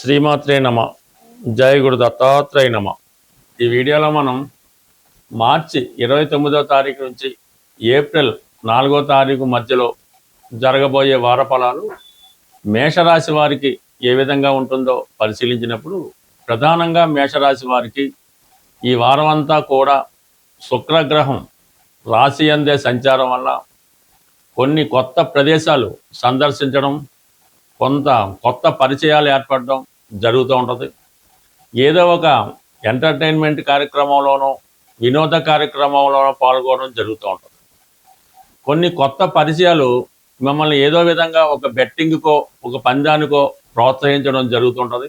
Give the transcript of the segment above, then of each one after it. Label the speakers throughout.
Speaker 1: శ్రీమాత్రే నమ. జయ గురు దత్తాత్రేయ నమ. ఈ వీడియోలో మనం మార్చి 29వ తారీఖు నుంచి ఏప్రిల్ 4వ తారీఖు మధ్యలో జరగబోయే వార ఫలాలు మేషరాశి వారికి ఏ విధంగా ఉంటుందో పరిశీలించినప్పుడు, ప్రధానంగా మేషరాశి వారికి ఈ వారం అంతా కూడా శుక్రగ్రహం రాశి అందే సంచారం వల్ల కొన్ని కొత్త ప్రదేశాలు సందర్శించడం, కొంత కొత్త పరిచయాలు ఏర్పడడం జరుగుతూ ఉంటుంది. ఏదో ఒక ఎంటర్టైన్మెంట్ కార్యక్రమంలోనో వినోద కార్యక్రమంలోనో పాల్గొనడం జరుగుతూ ఉంటుంది. కొన్ని కొత్త పరిచయాలు మిమ్మల్ని ఏదో విధంగా ఒక బెట్టింగ్కో ఒక పందానికో ప్రోత్సహించడం జరుగుతుంటుంది.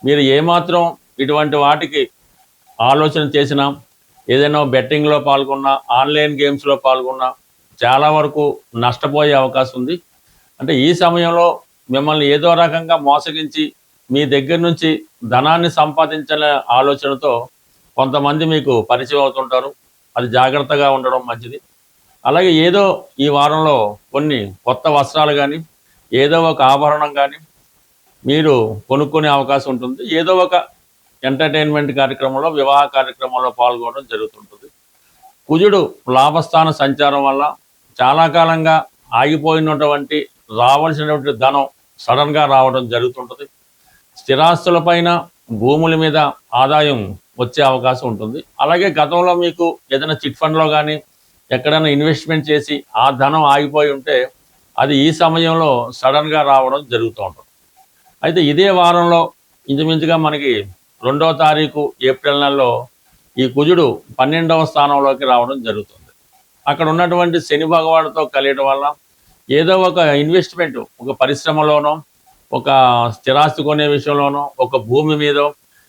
Speaker 1: మీరు ఏమాత్రం ఇటువంటి వాటికి ఆలోచన చేసినా, ఏదైనా బెట్టింగ్లో పాల్గొన్నా, ఆన్లైన్ గేమ్స్లో పాల్గొన్నా చాలా వరకు నష్టపోయే అవకాశం ఉంది. అంటే ఈ సమయంలో మిమ్మల్ని ఏదో రకంగా మోసగించి మీ దగ్గర నుంచి ధనాన్ని సంపాదించాలనే ఆలోచనతో కొంతమంది మీకు పరిచయం అవుతుంటారు. అది జాగ్రత్తగా ఉండడం మంచిది. అలాగే ఏదో ఈ వారంలో కొన్ని కొత్త వస్త్రాలు కానీ, ఏదో ఒక ఆభరణం కానీ మీరు కొనుక్కునే అవకాశం ఉంటుంది. ఏదో ఒక ఎంటర్టైన్మెంట్ కార్యక్రమంలో, వివాహ కార్యక్రమంలో పాల్గొనడం జరుగుతుంటుంది. కుజుడు లాభస్థాన సంచారం వల్ల చాలా కాలంగా ఆగిపోయినటువంటి రావాల్సినటువంటి ధనం సడన్గా రావడం జరుగుతుంటుంది. స్థిరాస్తులపైన, భూముల మీద ఆదాయం వచ్చే అవకాశం ఉంటుంది. అలాగే గతంలో మీకు ఏదైనా చిట్ ఫండ్లో కానీ ఎక్కడైనా ఇన్వెస్ట్మెంట్ చేసి ఆ ధనం ఆగిపోయి ఉంటే అది ఈ సమయంలో సడన్గా రావడం జరుగుతూ ఉంటుంది. అయితే ఇదే వారంలో ఇంచుమించుగా మనకి 2వ తారీఖు ఏప్రిల్ నెలలో ఈ కుజుడు 12వ స్థానంలోకి రావడం జరుగుతుంది. అక్కడ ఉన్నటువంటి శని భగవానుడితో కలియడం వల్ల ఏదో ఒక ఇన్వెస్ట్మెంట్, ఒక పరిశ్రమలోనో, ఒక స్థిరాస్తి కొనే విషయంలోనో, ఒక భూమి మీద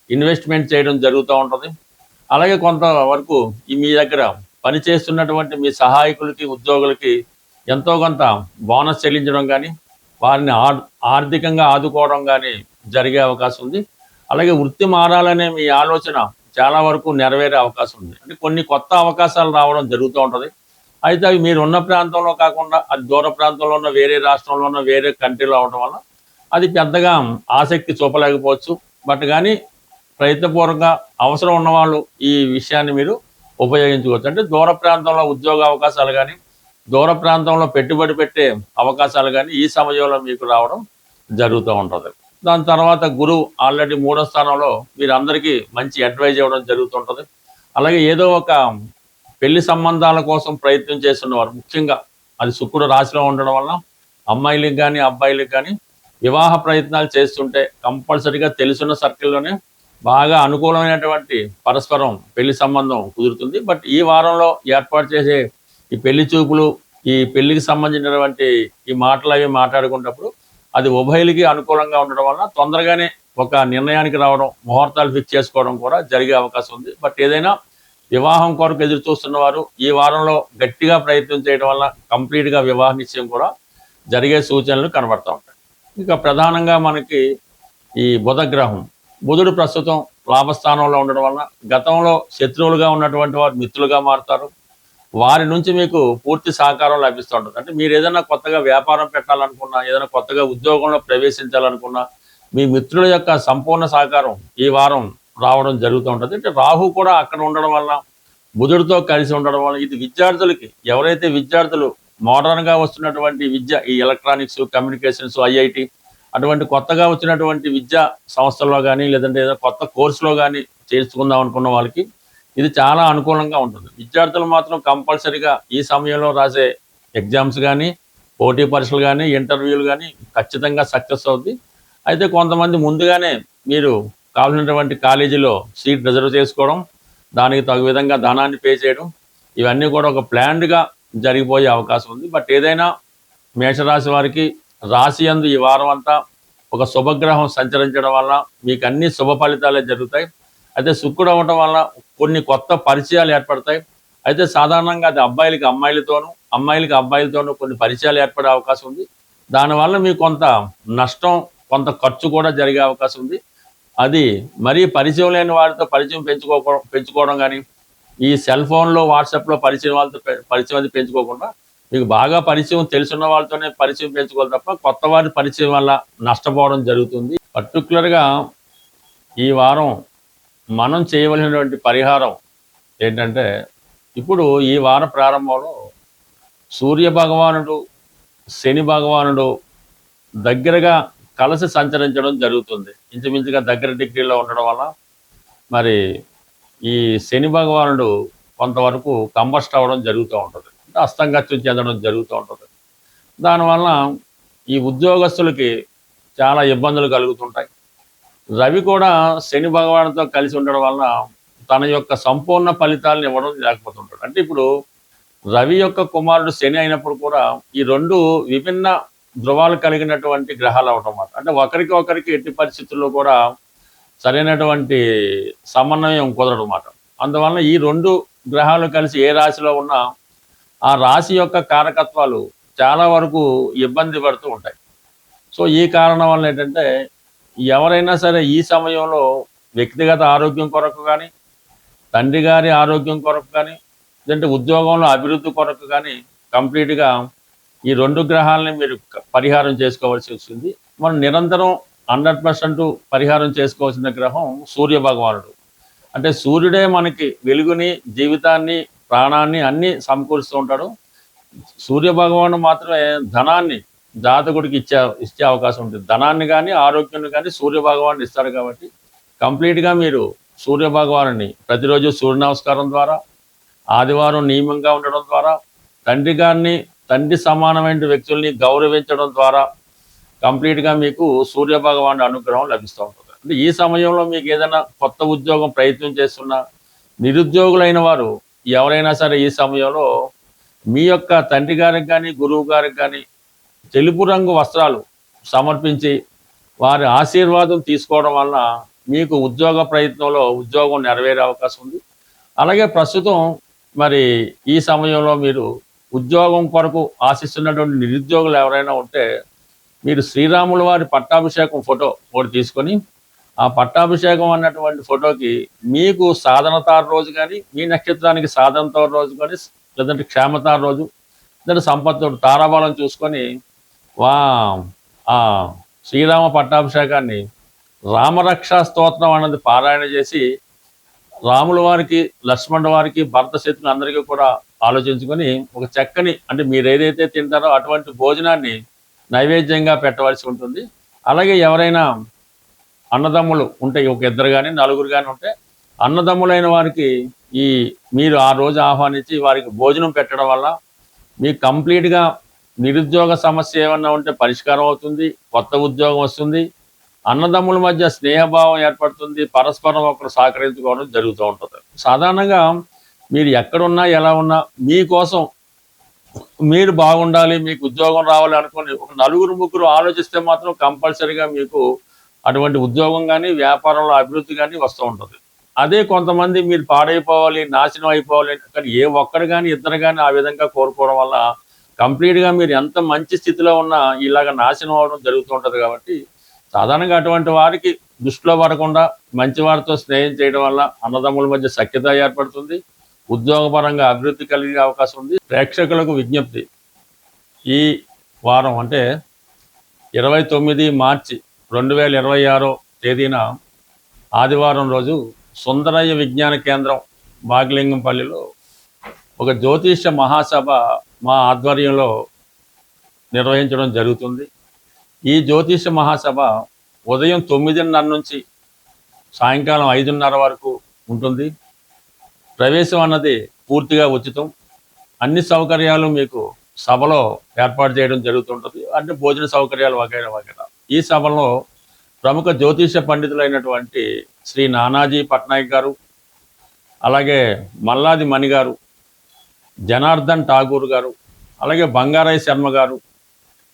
Speaker 1: ఇన్వెస్ట్మెంట్ చేయడం జరుగుతూ ఉంటుంది. అలాగే కొంతవరకు మీ దగ్గర పనిచేస్తున్నటువంటి మీ సహాయకులకి, ఉద్యోగులకి ఎంతో కొంత బోనస్ చెల్లించడం కానీ, వారిని ఆర్థికంగా ఆదుకోవడం కానీ జరిగే అవకాశం ఉంది. అలాగే వృత్తి మారాలనే మీ ఆలోచన చాలా వరకు నెరవేరే అవకాశం ఉంది. అంటే కొన్ని కొత్త అవకాశాలు రావడం జరుగుతూ ఉంటుంది. అయితే అవి మీరు ఉన్న ప్రాంతంలో కాకుండా అది దూర ప్రాంతంలో ఉన్న వేరే రాష్ట్రంలో ఉన్న వేరే కంట్రీలో అవడం వల్ల అది పెద్దగా ఆసక్తి చూపలేకపోవచ్చు. బట్ కానీ ప్రయత్నపూర్వకంగా అవసరం ఉన్నవాళ్ళు ఈ విషయాన్ని మీరు ఉపయోగించుకోవచ్చు. అంటే దూర ప్రాంతంలో ఉద్యోగ అవకాశాలు కానీ, దూర ప్రాంతంలో పెట్టుబడి పెట్టే అవకాశాలు కానీ ఈ సమయంలో మీకు రావడం జరుగుతూ ఉంటుంది. దాని తర్వాత గురువు ఆల్రెడీ 3వ స్థానంలో మీరందరికీ మంచి అడ్వైజ్ ఇవ్వడం జరుగుతుంటుంది. అలాగే ఏదో ఒక పెళ్లి సంబంధాల కోసం ప్రయత్నం చేస్తున్నవారు, ముఖ్యంగా అది శుక్రుడు రాశిలో ఉండడం వల్ల అమ్మాయిలకు కానీ అబ్బాయిలకు కానీ వివాహ ప్రయత్నాలు చేస్తుంటే కంపల్సరీగా తెలుసున్న సర్కిల్లోనే బాగా అనుకూలమైనటువంటి పరస్పరం పెళ్లి సంబంధం కుదురుతుంది. బట్ ఈ వారంలో ఏర్పాటు చేసే ఈ పెళ్లి చూపులు, ఈ పెళ్లికి సంబంధించినటువంటి ఈ మాటలు అవి మాట్లాడుకున్నప్పుడు అది ఉభయులకి అనుకూలంగా ఉండడం వల్ల తొందరగానే ఒక నిర్ణయానికి రావడం, ముహూర్తాలు ఫిక్స్ చేసుకోవడం కూడా జరిగే అవకాశం ఉంది. బట్ ఏదైనా వివాహం కొరకు ఎదురు చూస్తున్న వారు ఈ వారంలో గట్టిగా ప్రయత్నం చేయడం వల్ల కంప్లీట్గా వివాహ నిశ్చయం కూడా జరిగే సూచనలు కనబడుతూ ఉంటాయి. ఇక ప్రధానంగా మనకి ఈ బుధగ్రహం, బుధుడు ప్రస్తుతం లాభస్థానంలో ఉండడం వల్ల గతంలో శత్రువులుగా ఉన్నటువంటి వారు మిత్రులుగా మారుతారు. వారి నుంచి మీకు పూర్తి సహకారం లభిస్తూ ఉంటుంది. అంటే మీరు ఏదైనా కొత్తగా వ్యాపారం పెట్టాలనుకున్నా, ఏదైనా కొత్తగా ఉద్యోగంలో ప్రవేశించాలనుకున్నా మీ మిత్రుల యొక్క సంపూర్ణ సహకారం ఈ వారం రావడం జరుగుతూ ఉంటుంది. అంటే రాహు కూడా అక్కడ ఉండడం వల్ల, బుధుడితో కలిసి ఉండడం వల్ల ఇది విద్యార్థులకి, ఎవరైతే విద్యార్థులు మోడర్న్గా వస్తున్నటువంటి విద్య, ఈ ఎలక్ట్రానిక్స్, కమ్యూనికేషన్స్, ఐఐటి అటువంటి కొత్తగా వచ్చినటువంటి విద్యా సంస్థల్లో కానీ, లేదంటే ఏదైనా కొత్త కోర్సులో కానీ చేసుకుందాం అనుకున్న వాళ్ళకి ఇది చాలా అనుకూలంగా ఉంటుంది. విద్యార్థులు మాత్రం కంపల్సరీగా ఈ సమయంలో రాసే ఎగ్జామ్స్ కానీ, పోటీ పరీక్షలు కానీ, ఇంటర్వ్యూలు కానీ ఖచ్చితంగా సక్సెస్ అవుద్ది. అయితే కొంతమంది ముందుగానే మీరు కావాల్సినటువంటి కాలేజీలో సీట్ రిజర్వ్ చేసుకోవడం, దానికి తగు విధంగా ధనాన్ని పే చేయడం, ఇవన్నీ కూడా ఒక ప్లాన్డ్గా జరిగిపోయే అవకాశం ఉంది. బట్ ఏదైనా మేషరాశి వారికి రాశి యందు ఈ వారం అంతా ఒక శుభగ్రహం సంచరించడం వల్ల మీకు అన్ని శుభ ఫలితాలే జరుగుతాయి. అయితే శుక్రుడు అవ్వడం వల్ల కొన్ని కొత్త పరిచయాలు ఏర్పడతాయి. అయితే సాధారణంగా అది అబ్బాయిలకి అమ్మాయిలతోనూ, అమ్మాయిలకి అబ్బాయిలతోనూ కొన్ని పరిచయాలు ఏర్పడే అవకాశం ఉంది. దానివల్ల మీకు కొంత నష్టం, కొంత ఖర్చు కూడా జరిగే అవకాశం ఉంది. అది మరీ పరిచయం లేని వారితో పరిచయం పెంచుకోవడం కానీ, ఈ సెల్ ఫోన్లో, వాట్సాప్లో పరిచయం అది పెంచుకోకుండా మీకు బాగా పరిచయం తెలుసున్న వాళ్ళతోనే పరిచయం పెంచుకోవాలి తప్ప కొత్త వారి పరిచయం వల్ల నష్టపోవడం జరుగుతుంది. పర్టికులర్గా ఈ వారం మనం చేయవలసినటువంటి పరిహారం ఏంటంటే, ఇప్పుడు ఈ వార ప్రారంభంలో సూర్య భగవానుడు, శని భగవానుడు దగ్గరగా కలిసి సంచరించడం జరుగుతుంది. ఇంచుమించుగా దగ్గర డిగ్రీలో ఉండడం వల్ల మరి ఈ శని భగవానుడు కొంతవరకు కంబస్ట్ అవ్వడం జరుగుతూ ఉంటుంది. అంటే అస్తంగత్యం చెందడం జరుగుతూ ఉంటుంది. దానివల్ల ఈ ఉద్యోగస్తులకి చాలా ఇబ్బందులు కలుగుతుంటాయి. రవి కూడా శని భగవానుడితో కలిసి ఉండడం వలన తన యొక్క సంపూర్ణ ఫలితాలను ఇవ్వడం లేకపోతుంటాడు. అంటే ఇప్పుడు రవి యొక్క కుమారుడు శని అయినప్పుడు కూడా ఈ రెండు విభిన్న ధృవాలు కలిగినటువంటి గ్రహాలు అవటం మాట. అంటే ఒకరికి ఒకరికి ఎట్టి పరిస్థితుల్లో కూడా సరైనటువంటి సమన్వయం కుదరడం మాట. అందువలన ఈ రెండు గ్రహాలు కలిసి ఏ రాశిలో ఉన్నా ఆ రాశి యొక్క కారకత్వాలు చాలా వరకు ఇబ్బంది పడుతూ ఉంటాయి. సో ఈ కారణం వల్ల ఏంటంటే ఎవరైనా సరే ఈ సమయంలో వ్యక్తిగత ఆరోగ్యం కొరకు కానీ, తండ్రి గారి ఆరోగ్యం కొరకు కానీ, లేదంటే ఉద్యోగంలో అభివృద్ధి కొరకు కానీ కంప్లీట్గా ఈ రెండు గ్రహాలని మీరు పరిహారం చేసుకోవాల్సి వచ్చింది. మనం నిరంతరం 100% పరిహారం చేసుకోవాల్సిన గ్రహం సూర్య భగవానుడు. అంటే సూర్యుడే మనకి వెలుగుని, జీవితాన్ని, ప్రాణాన్ని అన్నీ సమకూరుస్తూ ఉంటాడు. సూర్య భగవానుడు మాత్రమే ధనాన్ని జాతకుడికి ఇచ్చే అవకాశం ఉంటుంది. ధనాన్ని కానీ, ఆరోగ్యాన్ని కానీ సూర్య భగవానుడు ఇస్తాడు. కాబట్టి కంప్లీట్గా మీరు సూర్య భగవానుని ప్రతిరోజు సూర్య నమస్కారం ద్వారా, ఆదివారం నియమంగా ఉండడం ద్వారా, తండ్రి గారిని, తండ్రి సమానమైన వ్యక్తుల్ని గౌరవించడం ద్వారా కంప్లీట్గా మీకు సూర్య భగవానుడి అనుగ్రహం లభిస్తూ ఉంటుంది. అంటే ఈ సమయంలో మీకు ఏదైనా కొత్త ఉద్యోగం ప్రయత్నం చేస్తున్నా, నిరుద్యోగులైన వారు ఎవరైనా సరే ఈ సమయంలో మీ యొక్క తండ్రి గారికి కానీ, గురువు గారికి కానీ తెలుపు రంగు వస్త్రాలు సమర్పించి వారి ఆశీర్వాదం తీసుకోవడం వలన మీకు ఉద్యోగ ప్రయత్నంలో ఉద్యోగం నెరవేరే అవకాశం ఉంది. అలాగే ప్రస్తుతం మరి ఈ సమయంలో మీరు ఉద్యోగం కొరకు ఆశిస్తున్నటువంటి నిరుద్యోగులు ఎవరైనా ఉంటే మీరు శ్రీరాముల వారి పట్టాభిషేకం ఫోటో ఒకటి తీసుకొని ఆ పట్టాభిషేకం అన్నటువంటి ఫోటోకి మీకు సాధనతార రోజు కానీ, మీ నక్షత్రానికి సాధనతార రోజు కానీ, లేదంటే క్షేమతార రోజు, లేదంటే సంపత్తుడు తారాబలం చూసుకొని ఆ శ్రీరామ పట్టాభిషేకాన్ని రామరక్షా స్తోత్రం అన్నది పారాయణ చేసి రాముల వారికి, లక్ష్మణుల వారికి, భరత శత్రులు అందరికీ కూడా ఆలోచించుకొని ఒక చక్కని, అంటే మీరు ఏదైతే తింటారో అటువంటి భోజనాన్ని నైవేద్యంగా పెట్టవలసి ఉంటుంది. అలాగే ఎవరైనా అన్నదమ్ములు ఉంటే, ఒక ఇద్దరు కానీ, నలుగురు కానీ ఉంటే అన్నదమ్ములైన వారికి మీరు ఆ రోజు ఆహ్వానించి వారికి భోజనం పెట్టడం వల్ల మీకు కంప్లీట్గా నిరుద్యోగ సమస్య ఏమన్నా ఉంటే పరిష్కారం అవుతుంది, కొత్త ఉద్యోగం వస్తుంది, అన్నదమ్ముల మధ్య స్నేహభావం ఏర్పడుతుంది, పరస్పరం ఒకరు సహకరించుకోవడం జరుగుతూ ఉంటుంది. సాధారణంగా మీరు ఎక్కడున్నా, ఎలా ఉన్నా మీకోసం మీరు బాగుండాలి, మీకు ఉద్యోగం రావాలి అనుకుని ఒక నలుగురు ముగ్గురు ఆలోచిస్తే మాత్రం కంపల్సరీగా మీకు అటువంటి ఉద్యోగం కానీ, వ్యాపారంలో అభివృద్ధి కానీ వస్తూ ఉంటుంది. అదే కొంతమంది మీరు పాడైపోవాలి, నాశనం అయిపోవాలి కానీ ఏ ఒక్కరు కానీ, ఇద్దరు కానీ ఆ విధంగా కోరుకోవడం వల్ల కంప్లీట్గా మీరు ఎంత మంచి స్థితిలో ఉన్నా ఇలాగ నాశనం అవడం జరుగుతూ ఉంటుంది. కాబట్టి సాధారణంగా అటువంటి వారికి దృష్టిలో పడకుండా మంచి వారితో స్నేహం చేయడం వల్ల అన్నదమ్ముల మధ్య సఖ్యత ఏర్పడుతుంది, ఉద్యోగపరంగా అభివృద్ధి కలిగే అవకాశం ఉంది. ప్రేక్షకులకు విజ్ఞప్తి, ఈ వారం అంటే 29 మార్చి 2026 తేదీన ఆదివారం రోజు సుందరయ్య విజ్ఞాన కేంద్రం బాగిలింగంపల్లిలో ఒక జ్యోతిష్య మహాసభ మా ఆధ్వర్యంలో నిర్వహించడం జరుగుతుంది. ఈ జ్యోతిష్య మహాసభ ఉదయం 9:30 నుంచి సాయంకాలం 5:30 వరకు ఉంటుంది. ప్రవేశం అన్నది పూర్తిగా ఉచితం. అన్ని సౌకర్యాలు మీకు సభలో ఏర్పాటు చేయడం జరుగుతుంటుంది. అంటే భోజన సౌకర్యాలు వగైరా వగైరా. ఈ సభలో ప్రముఖ జ్యోతిష పండితులైనటువంటి శ్రీ నానాజీ పట్నాయక్ గారు, అలాగే మల్లాది మణి గారు, జనార్దన్ ఠాగూర్ గారు, అలాగే బంగారయ్య శర్మ గారు,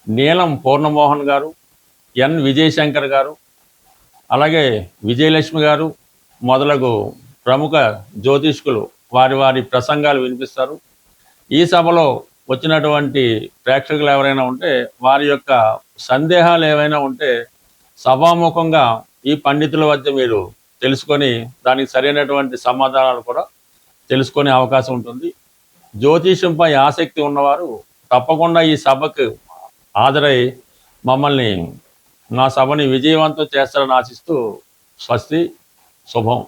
Speaker 1: నీలం పూర్ణమోహన్ గారు, ఎన్ విజయశంకర్ గారు, అలాగే విజయలక్ష్మి గారు మొదలగు ప్రముఖ జ్యోతిష్కులు వారి వారి ప్రసంగాలు వినిపిస్తారు. ఈ సభలో వచ్చినటువంటి ప్రేక్షకులు ఎవరైనా ఉంటే వారి యొక్క సందేహాలు ఏవైనా ఉంటే సభాముఖంగా ఈ పండితుల వద్ద మీరు తెలుసుకొని దానికి సరైనటువంటి సమాధానాలు కూడా తెలుసుకునే అవకాశం ఉంటుంది. జ్యోతిషంపై ఆసక్తి ఉన్నవారు తప్పకుండా ఈ సభకు హాజరై మమ్మల్ని మా సభని విజయవంతం చేస్తారని ఆశిస్తూ స్వస్తి శుభం.